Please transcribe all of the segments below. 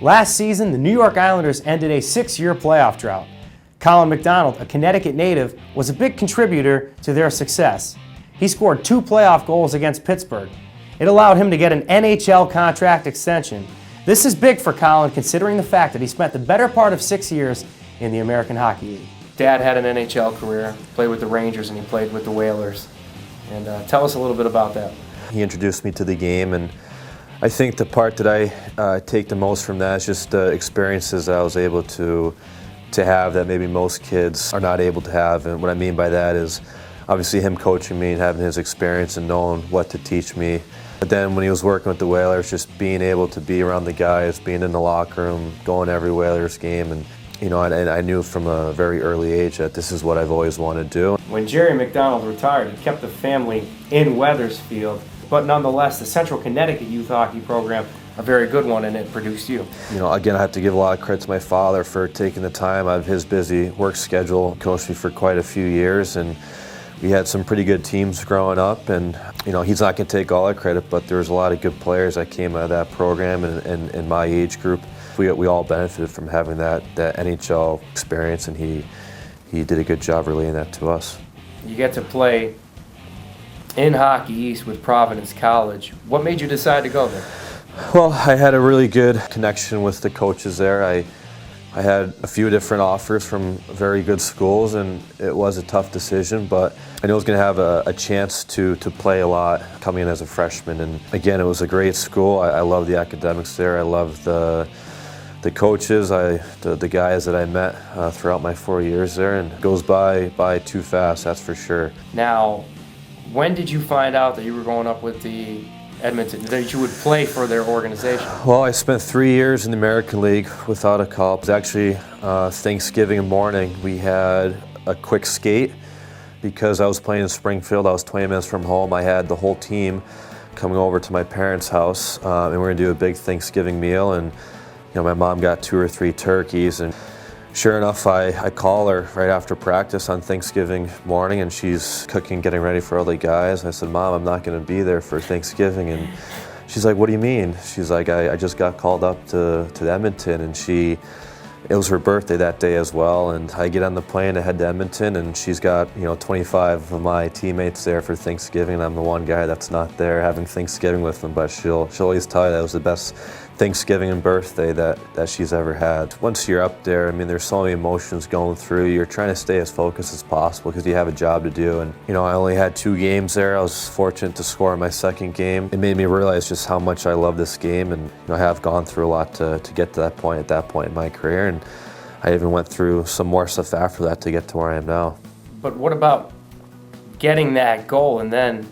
Last season, the New York Islanders ended a 6-year playoff drought. Colin McDonald, a Connecticut native, was a big contributor to their success. He scored 2 playoff goals against Pittsburgh. It allowed him to get an NHL contract extension. This is big for Colin, considering the fact that he spent the better part of 6 years in the American Hockey League. Dad had an NHL career, played with the Rangers, and he played with the Whalers. And tell us a little bit about that. He introduced me to the game, and I think the part that I take the most from that is just the experiences that I was able to have that maybe most kids are not able to have. And what I mean by that is obviously him coaching me and having his experience and knowing what to teach me. But then when he was working with the Whalers, just being able to be around the guys, being in the locker room, going to every Whalers game, and I knew from a very early age that this is what I've always wanted to do. When Jerry McDonald retired, he kept the family in Wethersfield, but nonetheless, the Central Connecticut Youth Hockey Program, a very good one, and it produced you. Again, I have to give a lot of credit to my father for taking the time out of his busy work schedule, coached me for quite a few years, and we had some pretty good teams growing up, and he's not going to take all the credit, but there was a lot of good players that came out of that program and in my age group. We all benefited from having that NHL experience, and he did a good job relaying that to us. You get to play in Hockey East with Providence College. What made you decide to go there? Well, I had a really good connection with the coaches there. I had a few different offers from very good schools, and it was a tough decision, but I knew I was going to have a chance to play a lot coming in as a freshman. And again, it was a great school. I love the academics there. I love the coaches, the guys that I met throughout my 4 years there, and it goes by too fast, that's for sure. Now, when did you find out that you were going up with the Edmonton, that you would play for their organization? Well, I spent 3 years in the American League without a call. It was actually Thanksgiving morning. We had a quick skate because I was playing in Springfield. I was 20 minutes from home. I had the whole team coming over to my parents' house, and we were going to do a big Thanksgiving meal. And my mom got 2 or 3 turkeys, and sure enough, I call her right after practice on Thanksgiving morning, and she's cooking, getting ready for all the guys. I said, "Mom, I'm not going to be there for Thanksgiving." And she's like, "What do you mean?" She's like, I just got called up to Edmonton, and it was her birthday that day as well. And I get on the plane to head to Edmonton, and she's got 25 of my teammates there for Thanksgiving, and I'm the one guy that's not there having Thanksgiving with them. But she'll always tell you that was the best Thanksgiving and birthday that she's ever had. Once you're up there, there's so many emotions going through. You're trying to stay as focused as possible because you have a job to do. And I only had 2 games there. I was fortunate to score my second game. It made me realize just how much I love this game, and I have gone through a lot to get to that point at that point in my career. And I even went through some more stuff after that to get to where I am now. But what about getting that goal and then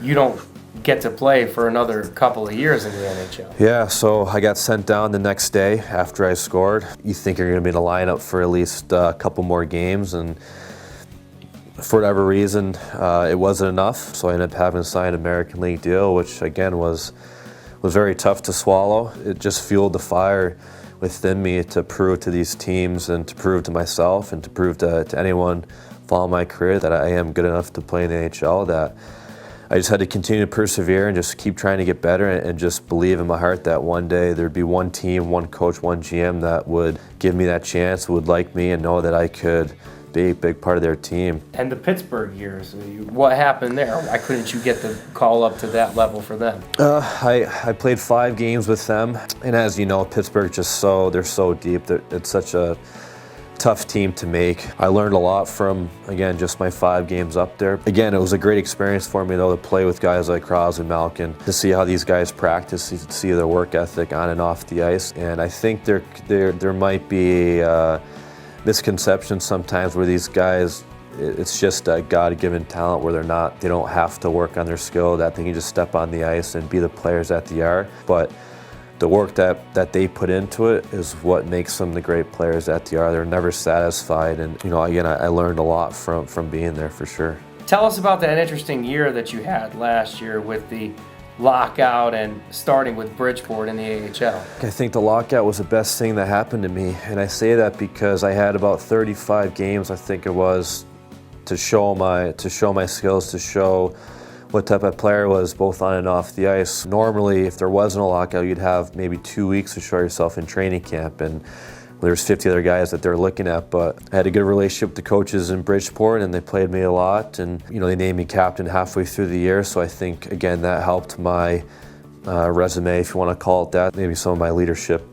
you don't get to play for another couple of years in the NHL? Yeah, so I got sent down the next day after I scored. You think you're going to be in the lineup for at least a couple more games, and for whatever reason, it wasn't enough. So I ended up having to sign an American League deal, which again was very tough to swallow. It just fueled the fire within me to prove to these teams and to prove to myself and to prove to anyone following my career that I am good enough to play in the NHL, that I just had to continue to persevere and just keep trying to get better and just believe in my heart that one day there'd be one team, one coach, one GM that would give me that chance, would like me, and know that I could be a big part of their team. And the Pittsburgh years, what happened there? Why couldn't you get the call up to that level for them? I played 5 games with them, and as you know, Pittsburgh they're so deep. It's such a tough team to make. I learned a lot from, again, just my 5 games up there. Again, it was a great experience for me, though, to play with guys like Crosby and Malkin, to see how these guys practice, to see their work ethic on and off the ice. And I think there might be a misconception sometimes where these guys, it's just a God-given talent where they don't have to work on their skill, that they can just step on the ice and be the players that they are. But the work that they put into it is what makes them the great players that they are. They're never satisfied, and again, I learned a lot from being there for sure. Tell us about that interesting year that you had last year with the lockout and starting with Bridgeport in the AHL. I think the lockout was the best thing that happened to me, and I say that because I had about 35 games, I think it was, to show my skills, to show what type of player I was both on and off the ice. Normally, if there wasn't a lockout, you'd have maybe 2 weeks to show yourself in training camp, and there's 50 other guys that they're looking at. But I had a good relationship with the coaches in Bridgeport, and they played me a lot, and they named me captain halfway through the year, so I think again that helped my resume, if you want to call it that, maybe some of my leadership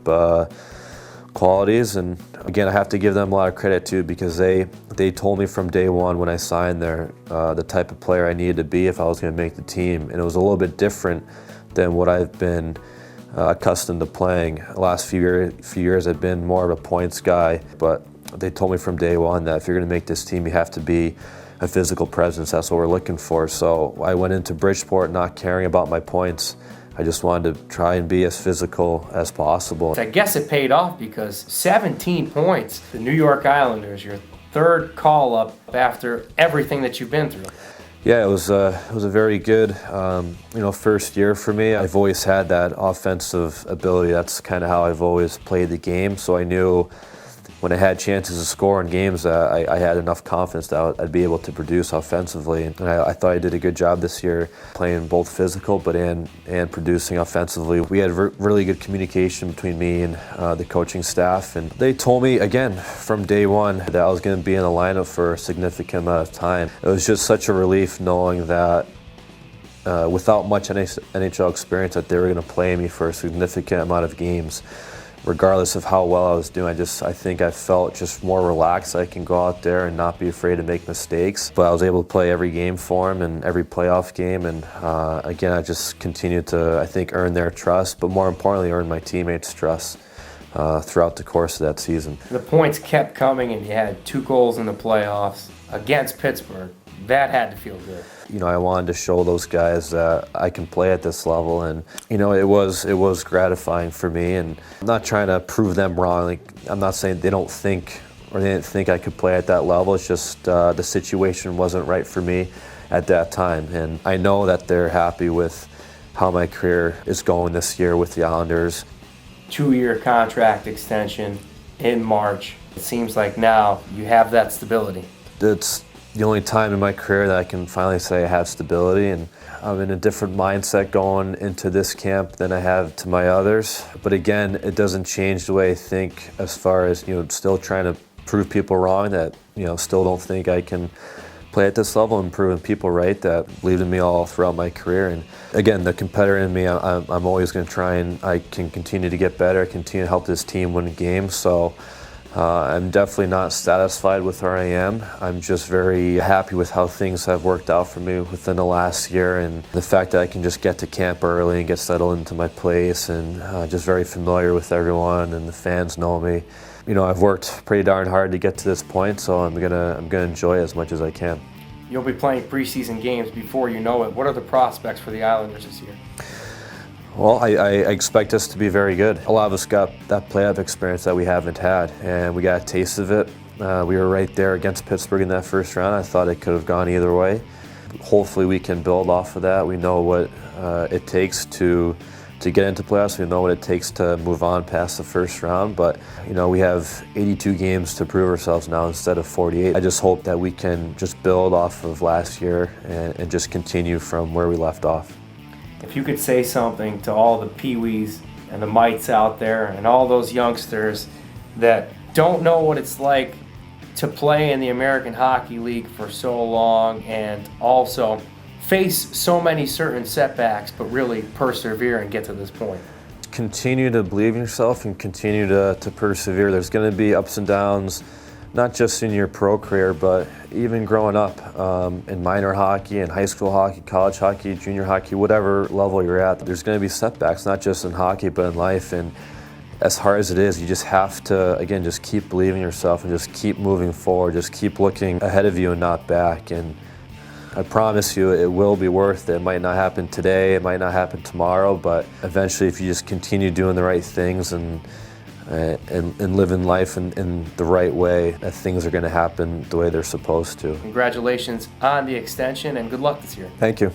qualities. And again, I have to give them a lot of credit too, because they told me from day one when I signed there the type of player I needed to be if I was going to make the team, and it was a little bit different than what I've been accustomed to playing. The last few years I've been more of a points guy, but they told me from day one that if you're going to make this team, you have to be a physical presence. That's what we're looking for. So I went into Bridgeport not caring about my points. I just wanted to try and be as physical as possible. I guess it paid off, because 17 points, the New York Islanders, your third call-up after everything that you've been through. Yeah, it was a very good first year for me. I've always had that offensive ability. That's kind of how I've always played the game. So I knew when I had chances to score in games, I had enough confidence that I'd be able to produce offensively. And I thought I did a good job this year playing both physical and producing offensively. We had really good communication between me and the coaching staff. And they told me, again, from day one that I was going to be in the lineup for a significant amount of time. It was just such a relief knowing that without much NHL experience, that they were going to play me for a significant amount of games. Regardless of how well I was doing, I think I felt just more relaxed. I can go out there and not be afraid to make mistakes. But I was able to play every game for him and every playoff game. And again, I just continued to, I think, earn their trust, but more importantly, earn my teammates' trust throughout the course of that season. The points kept coming, and you had 2 goals in the playoffs against Pittsburgh. That had to feel good. I wanted to show those guys that I can play at this level, and it was gratifying for me. And I'm not trying to prove them wrong. Like, I'm not saying they didn't think I could play at that level. It's just the situation wasn't right for me at that time. And I know that they're happy with how my career is going this year with the Islanders. 2-year contract extension in March. It seems like now you have that stability. It's the only time in my career that I can finally say I have stability, and I'm in a different mindset going into this camp than I have to my others. But again, it doesn't change the way I think, as far as still trying to prove people wrong, that still don't think I can play at this level, and proving people right that believed in me all throughout my career. And again, the competitor in me, I'm always going to try and I can continue to get better, continue to help this team win games. So I'm definitely not satisfied with where I am. I'm just very happy with how things have worked out for me within the last year, and the fact that I can just get to camp early and get settled into my place, and just very familiar with everyone, and the fans know me. I've worked pretty darn hard to get to this point, so I'm gonna enjoy it as much as I can. You'll be playing preseason games before you know it. What are the prospects for the Islanders this year? Well, I expect us to be very good. A lot of us got that playoff experience that we haven't had, and we got a taste of it. We were right there against Pittsburgh in that first round. I thought it could have gone either way. Hopefully we can build off of that. We know what it takes to get into playoffs. We know what it takes to move on past the first round, but we have 82 games to prove ourselves now instead of 48. I just hope that we can just build off of last year and just continue from where we left off. If you could say something to all the peewees and the mites out there and all those youngsters that don't know what it's like to play in the American Hockey League for so long, and also face so many certain setbacks, but really persevere and get to this point. Continue to believe in yourself and continue to persevere. There's going to be ups and downs, not just in your pro career, but even growing up in minor hockey, in high school hockey, college hockey, junior hockey, whatever level you're at. There's going to be setbacks, not just in hockey, but in life. And as hard as it is, you just have to, again, just keep believing in yourself and just keep moving forward. Just keep looking ahead of you and not back. And I promise you, it will be worth it. It might not happen today, it might not happen tomorrow, but eventually, if you just continue doing the right things and living life in the right way, that things are going to happen the way they're supposed to. Congratulations on the extension, and good luck this year. Thank you.